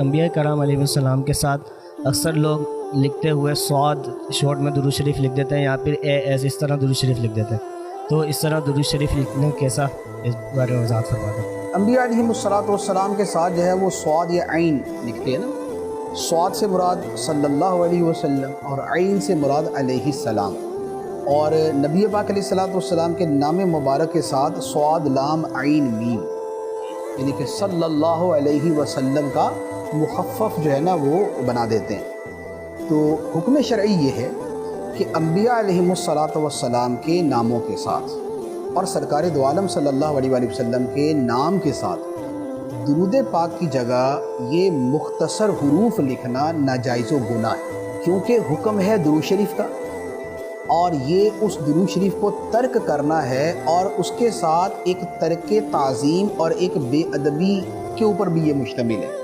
انبیاء کرام علیہ السلام کے ساتھ اکثر لوگ لکھتے ہوئے صاد شارٹ میں درود شریف لکھ دیتے ہیں، یا پھر اے ایس اس طرح درود شریف لکھ دیتے ہیں، تو اس طرح درود شریف لکھنے کیسا، اس بارے میں وضاحت فرما دیں۔ انبیاء علیہم السلام کے ساتھ جو ہے وہ صاد یا عین لکھتے ہیں نا۔ صاد سے مراد صلی اللہ علیہ وسلم اور عین سے مراد علیہ السلام، اور نبی پاک علیہ السلام کے نام مبارک کے ساتھ صاد لام عین میم، یعنی کہ صلی اللہ علیہ وسلم کا مخفف جو ہے نا وہ بنا دیتے ہیں۔ تو حکم شرعی یہ ہے کہ انبیاء علیہم السلام کے ناموں کے ساتھ اور سرکار دو عالم صلی اللہ علیہ وآلہ وسلم کے نام کے ساتھ درود پاک کی جگہ یہ مختصر حروف لکھنا ناجائز و گناہ ہے، کیونکہ حکم ہے درود شریف کا، اور یہ اس درود شریف کو ترک کرنا ہے، اور اس کے ساتھ ایک ترک تعظیم اور ایک بے ادبی کے اوپر بھی یہ مشتمل ہے۔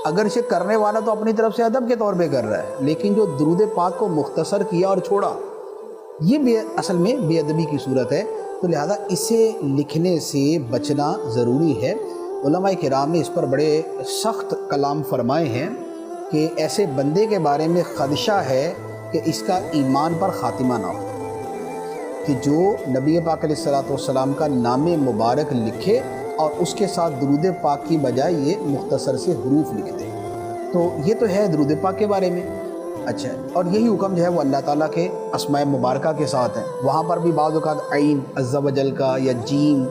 اگرچہ کرنے والا تو اپنی طرف سے ادب کے طور پہ کر رہا ہے، لیکن جو درود پاک کو مختصر کیا اور چھوڑا، یہ اصل میں بے ادبی کی صورت ہے، تو لہذا اسے لکھنے سے بچنا ضروری ہے۔ علماء کرام نے اس پر بڑے سخت کلام فرمائے ہیں کہ ایسے بندے کے بارے میں خدشہ ہے کہ اس کا ایمان پر خاتمہ نہ ہو، کہ جو نبی پاک علیہ السلام کا نام مبارک لکھے اور اس کے ساتھ درود پاک کی بجائے یہ مختصر سے حروف لکھ دے۔ تو یہ تو ہے درود پاک کے بارے میں۔ اچھا، اور یہی حکم جو ہے وہ اللہ تعالیٰ کے اسماء مبارکہ کے ساتھ ہے، وہاں پر بھی بعض اوقات عین عز و جل کا یا جیم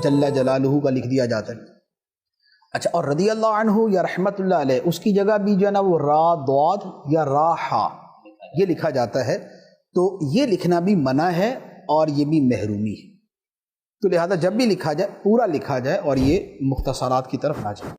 جل جلالہ کا لکھ دیا جاتا ہے۔ اچھا، اور رضی اللہ عنہ یا رحمت اللہ علیہ، اس کی جگہ بھی جو ہے نا وہ را ضاد یا را حا یہ لکھا جاتا ہے، تو یہ لکھنا بھی منع ہے اور یہ بھی محرومی ہے۔ تو لہذا جب بھی لکھا جائے پورا لکھا جائے اور یہ مختصرات کی طرف نہ جائے۔